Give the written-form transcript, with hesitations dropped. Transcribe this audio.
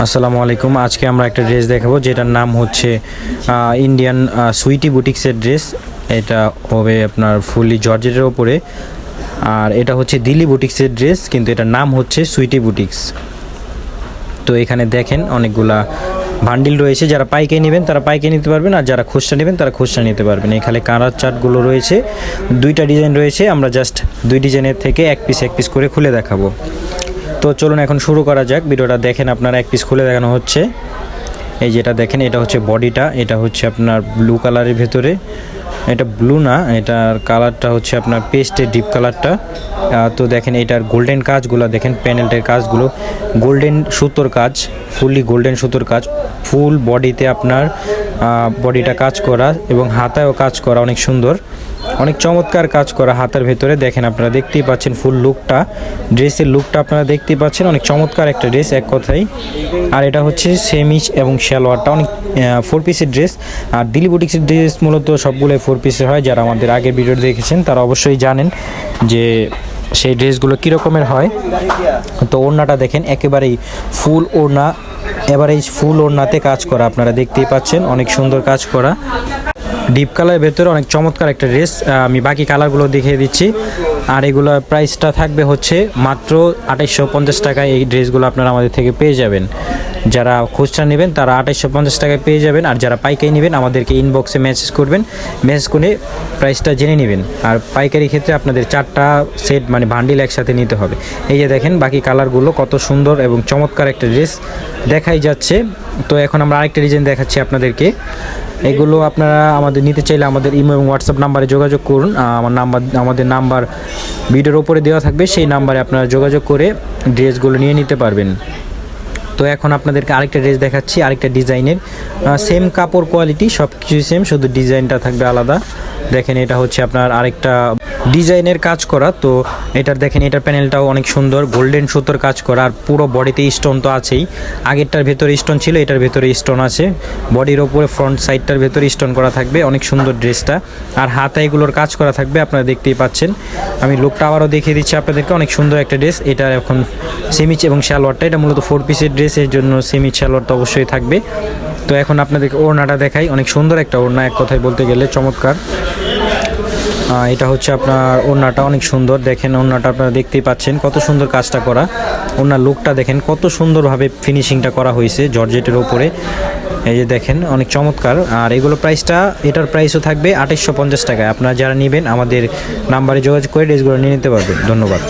আসসালামু আলাইকুম। আজকে আমরা একটা ড্রেস দেখাবো যেটার নাম হচ্ছে ইন্ডিয়ান সুইটি বুটিক্সের ড্রেস। এটা হবে আপনার ফুললি জর্জেটের ওপরে, আর এটা হচ্ছে দিল্লি বুটিক্সের ড্রেস, কিন্তু এটার নাম হচ্ছে সুইটি বুটিক্স। তো এখানে দেখেন অনেকগুলা বান্ডিল রয়েছে। যারা পাইকারি নেবেন তারা পাইকারি নিতে পারবেন, আর যারা খুচরা নেবেন তারা খুচরা নিতে পারবেন। এখানে কালার চার্টগুলো রয়েছে, দুইটা ডিজাইন রয়েছে। আমরা জাস্ট দুই ডিজাইনের থেকে এক পিস করে খুলে দেখাবো। তো চলুন এখন শুরু করা যাক। ভিডিওটা দেখেন, আপনার এক পিস খুলে দেখানো হচ্ছে। এই যেটা দেখেন, এটা হচ্ছে বডিটা, এটা হচ্ছে আপনার ব্লু কালারের ভেতরে। এটা ব্লু না, এটার কালারটা হচ্ছে আপনার পেস্টের ডিপ কালারটা। তো দেখেন এটার গোল্ডেন কাজগুলো দেখেন, প্যানেলটার কাজগুলো গোল্ডেন সুতোর কাজ, ফুললি গোল্ডেন সুতোর কাজ। ফুল বডিতে আপনার বডিটা কাজ করা এবং হাতায়ও কাজ করা, অনেক সুন্দর, অনেক চমৎকার কাজ করা হাতার ভেতরে। দেখেন আপনারা দেখতেই পাচ্ছেন ফুল লুকটা, ড্রেসের লুকটা আপনারা দেখতেই পাচ্ছেন। অনেক চমৎকার একটা ড্রেস এক কথায়। আর এটা হচ্ছে সেমিজ এবং সালোয়ারটা অনেক 4 পিসের ড্রেস। আর দিল্লি বুটিক্সের ড্রেস মূলত সবগুলোই 4 পিসের হয়। যারা আমাদের আগের ভিডিও দেখেছেন তারা অবশ্যই জানেন যে সেই ড্রেসগুলো কীরকমের হয়। তো ওড়নাটা দেখেন, একেবারেই ফুল ওড়না, এভারেজ ফুল ওড়নাতে কাজ করা, আপনারা দেখতেই পাচ্ছেন, অনেক সুন্দর কাজ করা ডিপ কালারের ভেতরে। অনেক চমৎকার একটা ড্রেস। আমি বাকি কালারগুলো দেখিয়ে দিচ্ছি। আর এগুলোর প্রাইসটা থাকবে হচ্ছে মাত্র 2850 টাকায়। এই ড্রেসগুলো আপনারা আমাদের থেকে পেয়ে যাবেন। যারা খুচরা নেবেন তারা 2850 টাকায় পেয়ে যাবেন, আর যারা পাইকারি নেবেন আমাদেরকে ইনবক্সে মেসেজ করবেন, মেসেজ করে প্রাইসটা জেনে নেবেন। আর পাইকারি ক্ষেত্রে আপনাদের 4টা সেট মানে বান্ডিল একসাথে নিতে হবে। এই যে দেখেন বাকি কালারগুলো কত সুন্দর এবং চমৎকার একটা ড্রেস দেখাই যাচ্ছে। তো এখন আমরা আরেকটা ডিজাইন দেখাচ্ছি আপনাদেরকে। এগুলো আপনারা আমাদের নিতে চাইলে আমাদের ইমো এবং হোয়াটসঅ্যাপ নাম্বারে যোগাযোগ করুন। আমাদের নাম্বার ভিডিওর উপরে দেওয়া থাকবে, সেই নাম্বারে আপনারা যোগাযোগ করে ড্রেসগুলো নিয়ে নিতে পারবেন। তো এখন আপনাদেরকে আরেকটা ড্রেস দেখাচ্ছি, আরেকটা ডিজাইনের। সেম কাপড় কোয়ালিটি, সব কিছুই সেম, শুধু ডিজাইনটা থাকবে আলাদা। দেখেন এটা হচ্ছে আপনার আরেকটা ডিজাইনের কাজ করা। তো এটার দেখেন, এটার প্যানেলটাও অনেক সুন্দর, গোল্ডেন সুতোর কাজ করা। আর পুরো বডিতে স্টোন তো আছেই, আগেরটার ভেতরে স্টোন ছিল, এটার ভেতরে স্টোন আছে। বডির ওপরে ফ্রন্ট সাইডটার ভেতরে স্টোন করা থাকবে, অনেক সুন্দর ড্রেসটা। আর হাতে এগুলোর কাজ করা থাকবে, আপনারা দেখতেই পাচ্ছেন। আমি লুকটা আবারও দেখিয়ে দিচ্ছি আপনাদেরকে, অনেক সুন্দর একটা ড্রেস। এটা এখন সেমিচ এবং সালোয়ারটা, এটা মূলত 4 পিসের ড্রেস, এর জন্য সেমিচ সালোয়ারটা অবশ্যই থাকবে। তো এখন আপনাদেরকে ওড়নাটা দেখাই, অনেক সুন্দর একটা ওড়না, এক কথায় বলতে গেলে চমৎকার। এটা হচ্ছে আপনার ওড়নাটা অনেক সুন্দর। দেখেন ওড়নাটা আপনারা দেখতেই পাচ্ছেন কত সুন্দর কাজটা করা। ওড়নার লুকটা দেখেন কত সুন্দরভাবে ফিনিশিংটা করা হয়েছে জর্জেটের ওপরে। এই যে দেখেন অনেক চমৎকার। আর এগুলো প্রাইসটা, এটার প্রাইসও থাকবে 2850 টাকায়। আপনারা যারা নেবেন আমাদের নাম্বারে যোগাযোগ করে ড্রেসগুলো নিয়ে নিতে পারবেন। ধন্যবাদ।